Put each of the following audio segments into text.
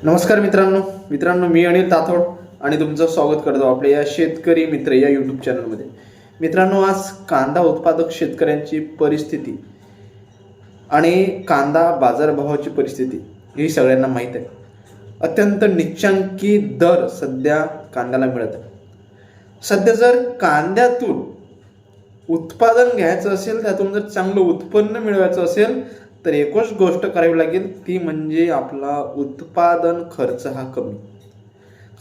नमस्कार मित्रांनो मी अनिल ताथोड आणि तुमचं स्वागत करतो आपल्या या शेतकरी मित्र या यूट्यूब चॅनलमध्ये. मित्रांनो, आज कांदा उत्पादक शेतकऱ्यांची परिस्थिती आणि कांदा बाजारभावाची परिस्थिती ही सगळ्यांना माहीत आहे. अत्यंत निच्चांकी दर सध्या कांद्याला मिळत आहे. सध्या जर कांद्यातून उत्पादन घ्यायचं असेल, त्यातून जर चांगलं उत्पन्न मिळवायचं असेल तर एकच गोष्ट करावी लागेल, ती म्हणजे आपला उत्पादन खर्च हा कमी.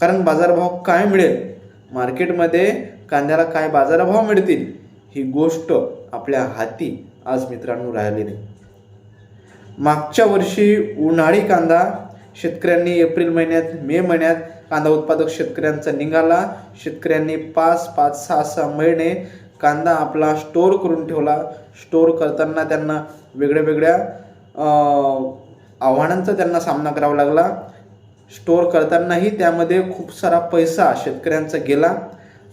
कारण बाजारभाव काय मिळेल, मार्केटमध्ये कांद्याला काय बाजारभाव मिळतील, ही गोष्ट आपल्या हाती आज मित्रांनो राहिली नाही. मागच्या वर्षी उन्हाळी कांदा शेतकऱ्यांनी एप्रिल महिन्यात मे महिन्यात कांदा उत्पादक शेतकऱ्यांचा निघाला. शेतकऱ्यांनी 5-6 महिने कांदा आपला स्टोर करून ठेवला. स्टोर करताना त्यांना वेगळ्या आव्हानांचा त्यांना सामना करावा लागला. स्टोर करतानाही त्यामध्ये खूप सारा पैसा शेतकऱ्यांचा गेला.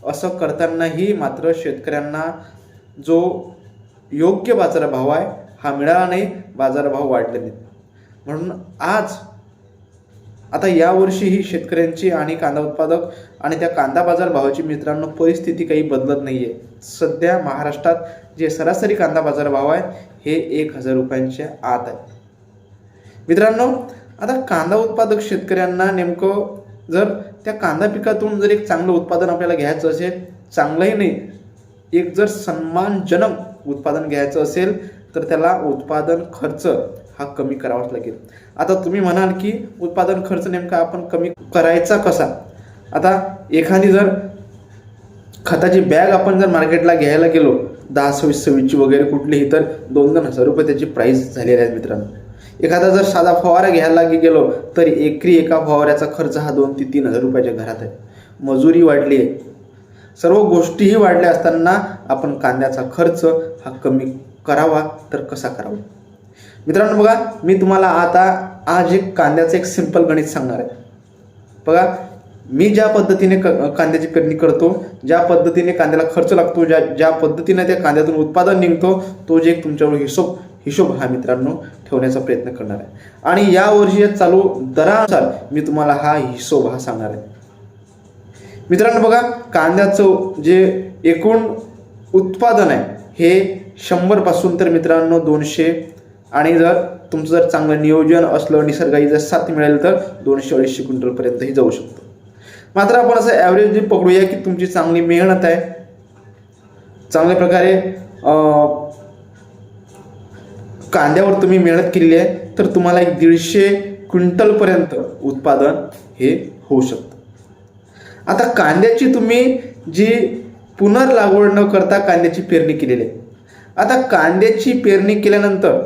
असं करतानाही मात्र शेतकऱ्यांना जो योग्य बाजारभाव आहे हा मिळाला नाही, बाजारभाव वाढले नाहीत. म्हणून आता यावर्षी ही शेतकऱ्यांची आणि कांदा उत्पादक आणि त्या कांदा बाजार भावाची मित्रांनो परिस्थिती काही बदलत नाही आहे. सध्या महाराष्ट्रात जे सरासरी कांदा बाजार भाव आहे हे 1000 रुपयांच्या आत आहे. मित्रांनो, आता कांदा उत्पादक शेतकऱ्यांना नेमकं जर त्या कांदा पिकातून जर एक चांगलं उत्पादन आपल्याला घ्यायचं असेल, चांगलंही नाही, एक जर सन्मानजनक उत्पादन घ्यायचं असेल तर त्याला उत्पादन खर्च हा कमी करावाच लागेल. आता तुम्ही म्हणाल की उत्पादन खर्च नेमका आपण कमी करायचा कसा? आता एखादी जर खताची बॅग आपण जर मार्केटला घ्यायला गेलो 10-26 वगैरे कुठलीही, तर 2-2 हजार रुपये त्याची प्राईस झालेली आहे मित्रांनो. एखादा जर साधा फवारा घ्यायला गेलो तर एका फवाऱ्याचा खर्च हा 2-3 हजार रुपयाच्या घरात आहे. मजुरी वाढली आहे, सर्व गोष्टीही वाढल्या असताना आपण कांद्याचा खर्च हा कमी करावा तर कसा करावा? मित्रांनो बघा, मी तुम्हाला आता आज कांद्याचं एक सिंपल गणित सांगणार आहे. बघा, मी ज्या पद्धतीने कांद्याची पेरणी करतो, ज्या पद्धतीने कांद्याला खर्च लागतो, ज्या पद्धतीने त्या कांद्यातून उत्पादन निघतो, तो जे तुमच्यावर हिशोब हा मित्रांनो ठेवण्याचा प्रयत्न करणार आहे. आणि या वर्षी चालू दरानुसार मी तुम्हाला हा हिशोब हा सांगणार आहे. मित्रांनो बघा, कांद्याचं जे एकूण उत्पादन आहे हे 100 पासून तर मित्रांनो 200, आणि जर तुमचं जर चांगलं नियोजन असलं, निसर्गाची जर साथ मिळेल तर 200-250 क्विंटलपर्यंतही जाऊ शकतो. मात्र आपण असं ॲव्हरेज पकडूया की तुमची चांगली मेहनत आहे, चांगल्या प्रकारे कांद्यावर तुम्ही मेहनत केलेली आहे, तर तुम्हाला 150 क्विंटलपर्यंत उत्पादन हे होऊ शकतं. आता कांद्याची तुम्ही जी पुनर्लागवड न करता कांद्याची पेरणी केलेली आहे. आता कांद्याची पेरणी केल्यानंतर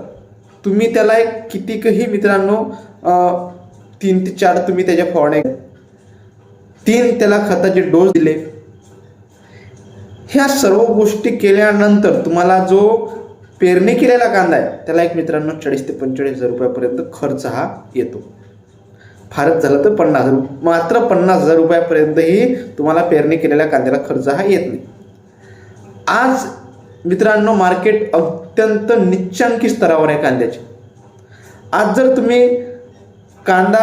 तुम्ही त्याला एक कितीकही मित्रांनो 3 ते 4 तुम्ही त्याच्या फवारण्या, 3 त्याला खताचे डोस दिले, ह्या सर्व गोष्टी केल्यानंतर तुम्हाला जो पेरणी केलेला कांदा आहे त्याला एक मित्रांनो 40,000 ते 45,000 रुपयापर्यंत खर्च हा येतो. फारच झालं तर 50,000, मात्र 50,000 रुपयापर्यंतही तुम्हाला पेरणी केलेल्या कांद्याला खर्च हा येत नाही. आज मित्रांनो मार्केट अत्यंत निच्चांकी स्तरावर आहे कांद्याचे. आज जर तुम्ही कांदा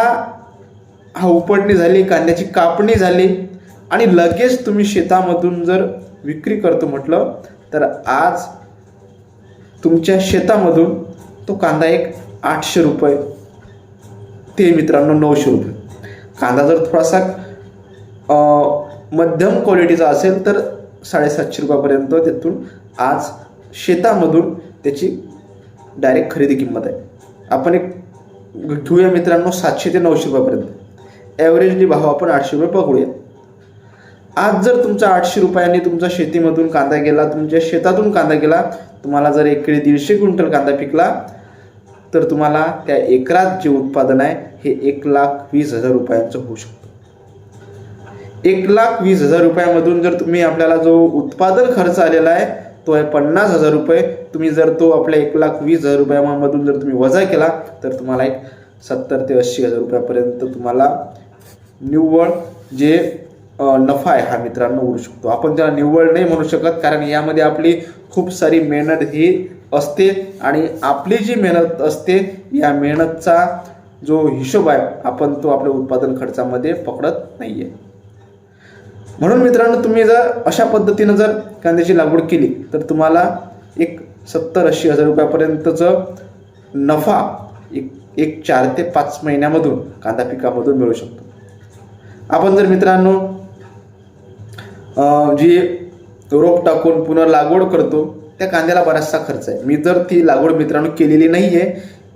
हा उपटणी झाली, कांद्याची कापणी झाली आणि लगेच तुम्ही शेतामधून जर विक्री करतो म्हटलं तर आज तुमच्या शेतामधून तो कांदा एक 800 रुपये ते मित्रांनो 900 रुपये. कांदा जर थोडासा मध्यम क्वालिटीचा असेल तर 750 रुपयापर्यंत त्यातून आज शेतामधून त्याची डायरेक्ट खरेदी किंमत आहे. आपण एक घेऊया मित्रांनो 700 ते 900 रुपयापर्यंत, ॲव्हरेजली भाव आपण 800 रुपये पकडूया. आज जर तुमचा 800 रुपयांनी तुमचा शेतीमधून कांदा गेला, तुमच्या शेतातून कांदा गेला, तुम्हाला जर एकरी 150 क्विंटल कांदा पिकला तर तुम्हाला त्या एकरात जे उत्पादन आहे हे 1,20,000 रुपयांचं होऊ शकतं. 1,20,000 रुपयामधून जर तुम्ही आपल्याला जो उत्पादन खर्च आलेला आहे तो आहे 50,000 रुपये, तुम्ही जर तो आपल्या 1,20,000 रुपयामधून जर तुम्ही वजा केला तर तुम्हाला एक 70,000 ते 80,000 रुपयापर्यंत तुम्हाला निव्वळ जे नफा आहे हा मित्रांनो उरू शकतो. आपण त्याला निव्वळ नाही म्हणू शकत, कारण यामध्ये आपली खूप सारी मेहनत ही असते आणि आपली जी मेहनत असते या मेहनतचा जो हिशोब आहे आपण तो आपल्या उत्पादन खर्चामध्ये पकडत नाही आहे. म्हणून मित्रांनो, तुम्ही जर अशा पद्धतीनं जर कांद्याची लागवड केली तर तुम्हाला एक 70-80 हजार रुपयापर्यंतचं नफा एक 4 ते 5 महिन्यामधून कांदा पिकामधून मिळू शकतो. आपण जर मित्रांनो जी रोप टाकून पुन्हा लागवड करतो त्या कांद्याला बराचसा खर्च आहे. मी जर ती लागवड मित्रांनो केलेली नाही आहे,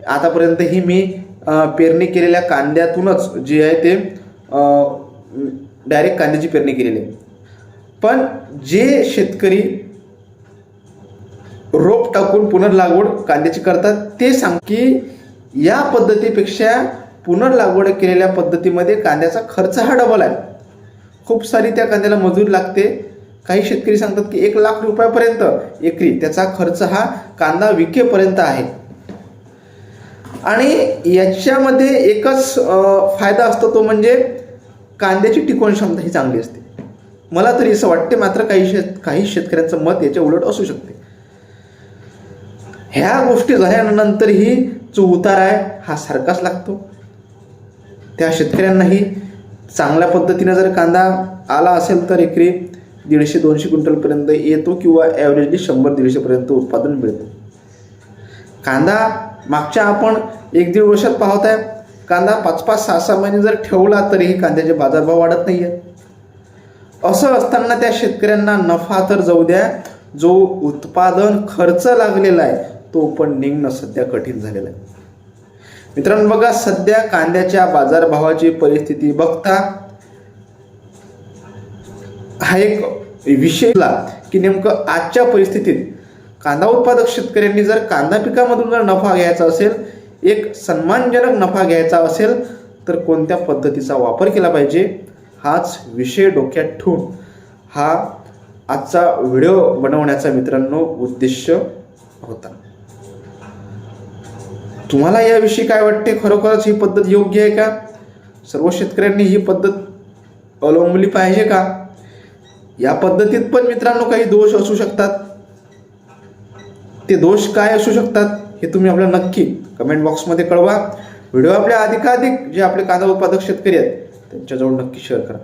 आतापर्यंत ही मी पेरणी केलेल्या कांद्यातूनच जी आहे ते डायरेक्ट कांद्याची पेरणी केलेली आहे. पण जे शेतकरी रोप टाकून पुनर्लागवड कांद्याची करतात ते सांग की या पद्धतीपेक्षा पुनर्लागवड केलेल्या पद्धतीमध्ये कांद्याचा खर्च हा डबल आहे. खूप सारी त्या कांद्याला मजूर लागते. काही शेतकरी सांगतात की 1 लाख रुपयापर्यंत एकरी त्याचा खर्च हा कांदा विकेपर्यंत आहे. आणि याच्यामध्ये एकच फायदा असतो, तो म्हणजे कांद्याची टिकवण क्षमता ही चांगली असते. मला तरी असं वाटते. मात्र काही शेतकऱ्यांचं मत याच्या उलट असू शकते. ह्या गोष्टी झाल्यानंतरही जो उतार आहे हा सारखाच लागतो. त्या शेतकऱ्यांनाही चांगल्या पद्धतीने जर कांदा आला असेल तर एकरी 150-200 क्विंटलपर्यंत येतो किंवा ॲव्हरेजली 100-150 पर्यंत उत्पादन मिळतं. कांदा मागच्या आपण 1-1.5 वर्षात पाहत आहे, कांदा 5-6 महिने जर ठेवला तरीही कांद्याचे बाजारभाव वाढत नाही आहे. असं असताना त्या शेतकऱ्यांना नफा तर जाऊ द्या, जो उत्पादन खर्च लागलेला आहे तो पण निघणं सध्या कठीण झालेलं आहे. मित्रांनो बघा, सध्या कांद्याच्या बाजारभावाची परिस्थिती बघता हा एक विषयला की नेमकं आजच्या परिस्थितीत कांदा उत्पादक शेतकऱ्यांनी जर कांदा पिकामधून जर नफा घ्यायचा असेल, एक सन्मानजनक नफा घ्यायचा असेल तर कोणत्या पद्धतीचा वापर केला पाहिजे, हाच विषय डोक्यात ठेवून हा आजचा व्हिडिओ बनवण्याचा मित्रांनो उद्देश होता. तुम्हाला याविषयी काय वाटते? खरोखरच ही पद्धत योग्य आहे का? सर्व शेतकऱ्यांनी ही पद्धत अवलंबली पाहिजे का? या पद्धतीत पण मित्रांनो काही दोष असू शकतात. ते दोष काय असू शकतात हे तुम्ही आपल्याला नक्की कमेंट बॉक्समध्ये कळवा. व्हिडिओ आपल्या अधिकाधिक जे आपले कांदा उत्पादक शेतकरी आहेत त्यांच्याजवळ नक्की शेअर करा.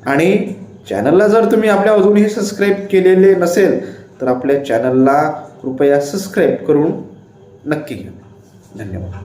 आणि चॅनलला जर तुम्ही आपल्या अजूनही सबस्क्राईब केलेले नसेल तर आपल्या चॅनलला कृपया सबस्क्राईब करून नक्की घ्या. धन्यवाद.